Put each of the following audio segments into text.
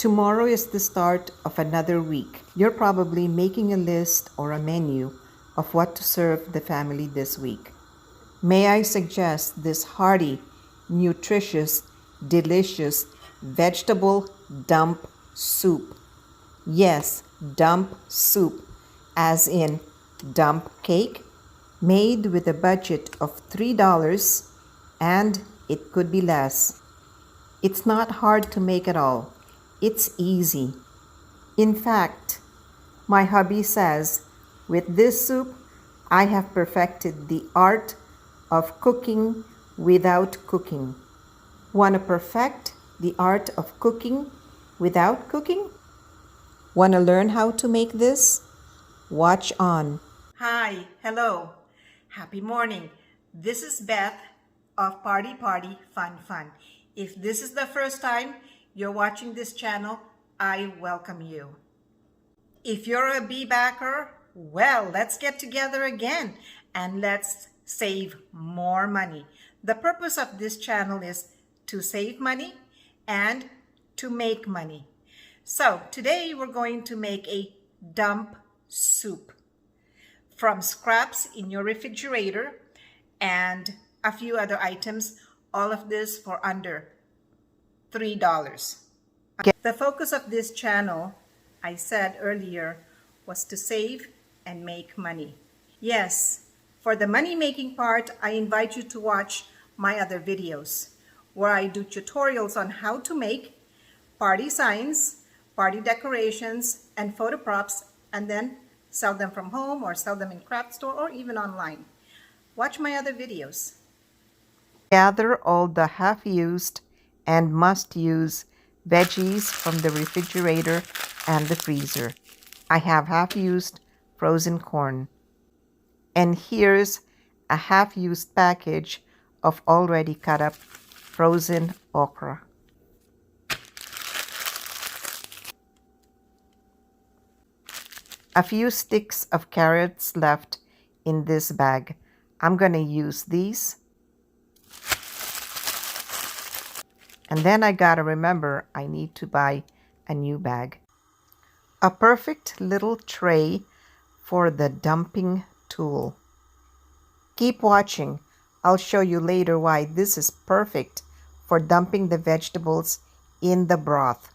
Tomorrow is the start of another week. You're probably making a list or a menu of what to serve the family this week. May I suggest this hearty, nutritious, delicious vegetable dump soup? Yes, dump soup, as in dump cake, made with a budget of $3, and it could be less. It's not hard to make at all. It's easy. In fact, my hubby says, with this soup, I have perfected the art of cooking without cooking. Want to perfect the art of cooking without cooking? Want to learn how to make this? Watch on. Hi, hello. Happy morning. This is Beth of Party Fun Fun. If this is the first time you're watching this channel, I welcome you. If you're a bee-backer, well, let's get together again and let's save more money. The purpose of this channel is to save money and to make money. So today we're going to make a dump soup from scraps in your refrigerator and a few other items, all of this for under $3. The focus of this channel, I said earlier, was to save and make money. Yes, for the money-making part, I invite you to watch my other videos where I do tutorials on how to make party signs, party decorations, and photo props, and then sell them from home or sell them in craft store or even online. Watch my other videos. Gather all the half-used and must-use veggies from the refrigerator and the freezer. I have half-used frozen corn. And here's a half-used package of already cut up frozen okra. A few sticks of carrots left in this bag. I'm going to use these. And then I gotta remember I need to buy a new bag. A perfect little tray for the dumping tool. Keep watching. I'll show you later why this is perfect for dumping the vegetables in the broth.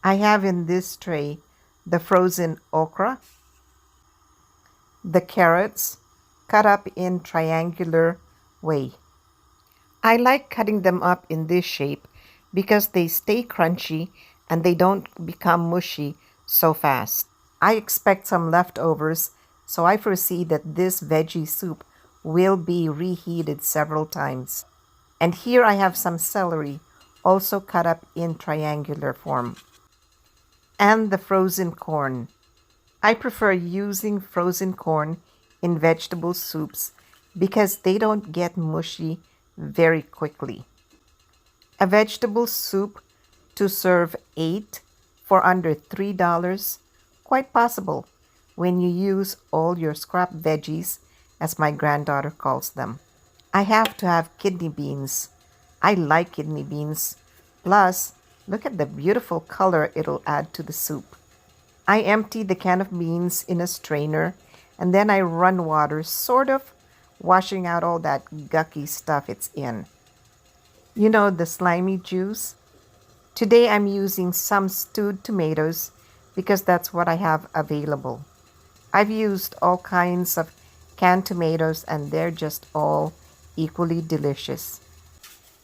I have in this tray the frozen okra, the carrots cut up in triangular way. I like cutting them up in this shape because they stay crunchy and they don't become mushy so fast. I expect some leftovers, so I foresee that this veggie soup will be reheated several times. And here I have some celery, also cut up in triangular form. And the frozen corn. I prefer using frozen corn in vegetable soups because they don't get mushy very quickly. A vegetable soup to serve 8 for under $3, quite possible when you use all your scrap veggies, as my granddaughter calls them. I have to have kidney beans. I like kidney beans. Plus, look at the beautiful color it'll add to the soup. I empty the can of beans in a strainer and then I run water, sort of washing out all that gucky stuff it's in. You know, the slimy juice? Today I'm using some stewed tomatoes because that's what I have available. I've used all kinds of canned tomatoes and they're just all equally delicious.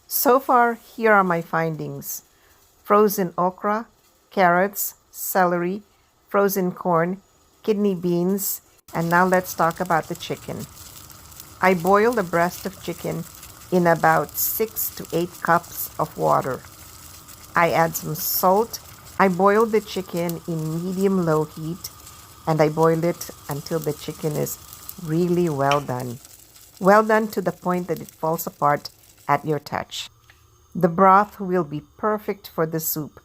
So far, here are my findings. Frozen okra, carrots, celery, frozen corn, kidney beans, and now let's talk about the chicken. I boiled a breast of chicken in about 6 to 8 cups of water. I add some salt. I boil the chicken in medium-low heat and I boil it until the chicken is really well done. Well done to the point that it falls apart at your touch. The broth will be perfect for the soup.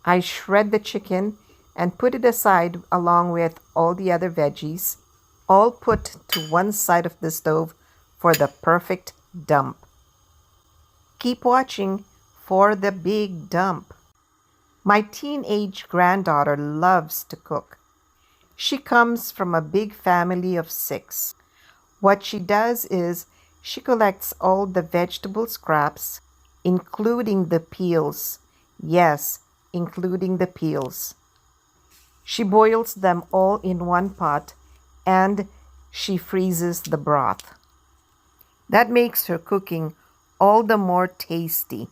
I shred the chicken and put it aside along with all the other veggies, all put to one side of the stove for the perfect dump. Keep watching for the big dump. My teenage granddaughter loves to cook. She comes from a big family of 6. What she does is she collects all the vegetable scraps, including the peels. Yes, including the peels. She boils them all in one pot and she freezes the broth. That makes her cooking all the more tasty,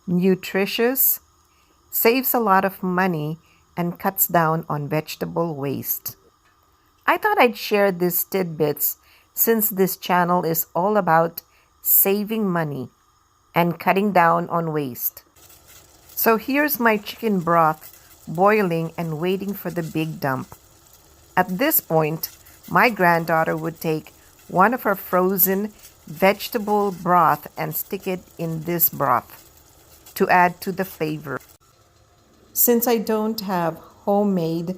nutritious, saves a lot of money, and cuts down on vegetable waste. I thought I'd share these tidbits since this channel is all about saving money and cutting down on waste. So here's my chicken broth boiling and waiting for the big dump. At this point, my granddaughter would take one of her frozen vegetable broth and stick it in this broth to add to the flavor. Since I don't have homemade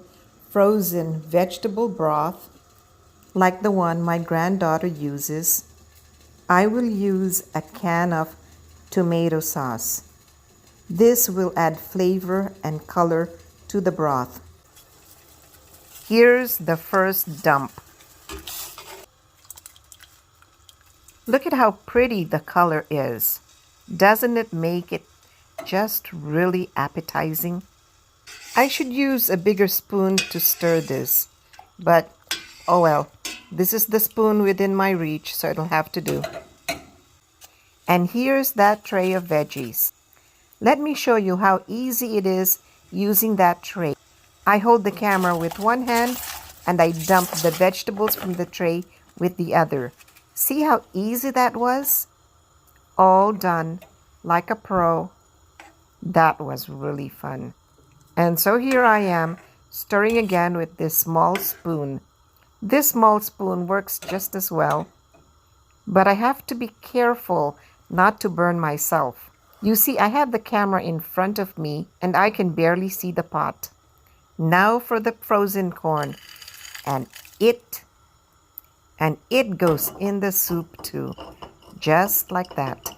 frozen vegetable broth like the one my granddaughter uses, I will use a can of tomato sauce. This will add flavor and color to the broth. Here's the first dump. Look at how pretty the color is. Doesn't it make it just really appetizing? I should use a bigger spoon to stir this, but oh well, this is the spoon within my reach, so it'll have to do. And here's that tray of veggies. Let me show you how easy it is using that tray. I hold the camera with one hand and I dump the vegetables from the tray with the other. See how easy that was? All done like a pro. That was really fun. And so here I am, stirring again with this small spoon. This small spoon works just as well, but I have to be careful not to burn myself. You see, I have the camera in front of me and I can barely see the pot. Now for the frozen corn, and it goes in the soup too, just like that.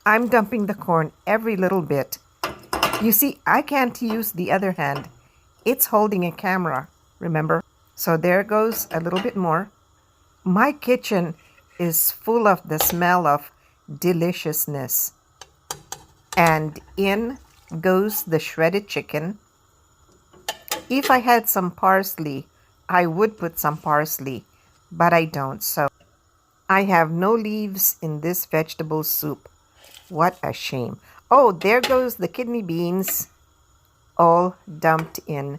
I'm dumping the corn every little bit. You see, I can't use the other hand. It's holding a camera, remember? So there goes a little bit more. My kitchen is full of the smell of deliciousness. And in goes the shredded chicken. If I had some parsley, I would put some parsley, but I don't, so I have no leaves in this vegetable soup. What a shame. Oh, there goes the kidney beans, all dumped in.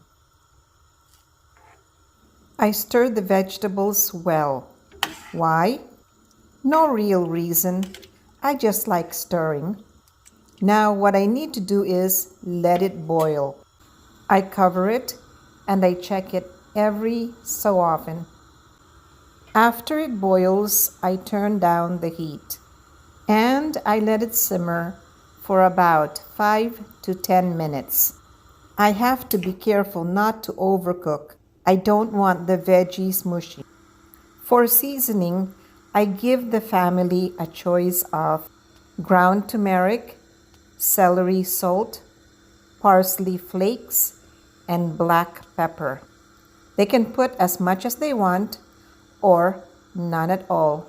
I stir the vegetables well. Why? No real reason. I just like stirring. Now what I need to do is let it boil. I cover it and I check it every so often. After it boils, I turn down the heat and I let it simmer for about 5 to 10 minutes. I have to be careful not to overcook. I don't want the veggies mushy. For seasoning, I give the family a choice of ground turmeric, celery salt, parsley flakes, and black pepper. They can put as much as they want or none at all.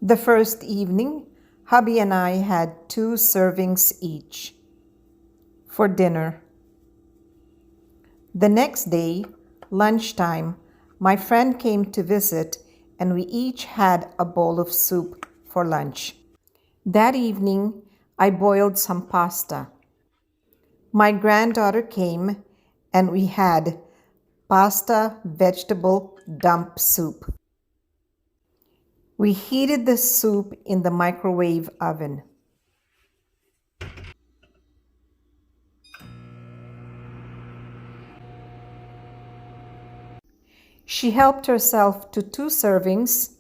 The first evening, hubby and I had 2 servings each for dinner. The next day, lunchtime, my friend came to visit and we each had a bowl of soup for lunch. That evening, I boiled some pasta. My granddaughter came and we had pasta vegetable dump soup. We heated the soup in the microwave oven. She helped herself to 2 servings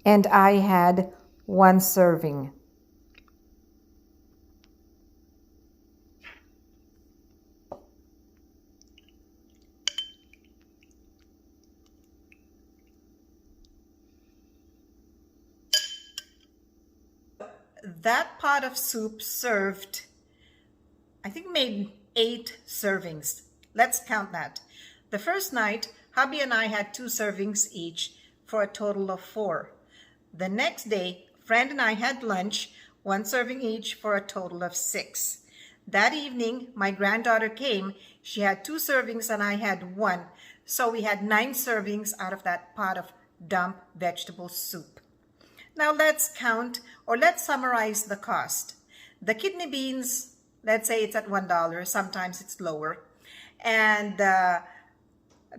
and I had 1 serving. That pot of soup served, I think made 8 servings. Let's count that. The first night, hubby and I had 2 servings each for a total of 4. The next day, friend and I had lunch, 1 serving each for a total of 6. That evening, my granddaughter came. She had 2 servings and I had 1. So we had 9 servings out of that pot of dump vegetable soup. Now let's count, or let's summarize the cost. The kidney beans, let's say it's at $1, sometimes it's lower. And the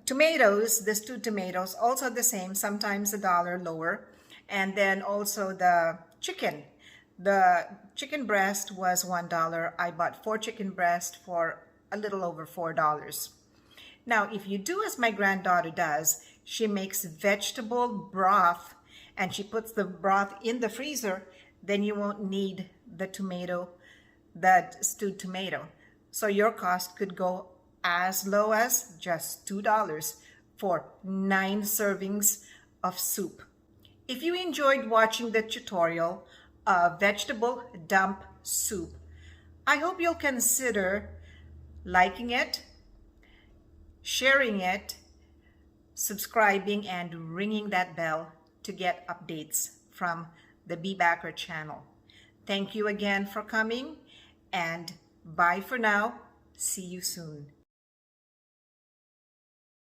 tomatoes, the stewed tomatoes, also the same, sometimes $1 lower. And then also the chicken. The chicken breast was $1. I bought 4 chicken breasts for a little over $4. Now, if you do as my granddaughter does, she makes vegetable broth and she puts the broth in the freezer, then you won't need the tomato, that stewed tomato. So your cost could go as low as just $2 for 9 servings of soup. If you enjoyed watching the tutorial of vegetable dump soup, I hope you'll consider liking it, sharing it, subscribing, and ringing that bell to get updates from the Be Backer channel. Thank you again for coming, and bye for now. See you soon.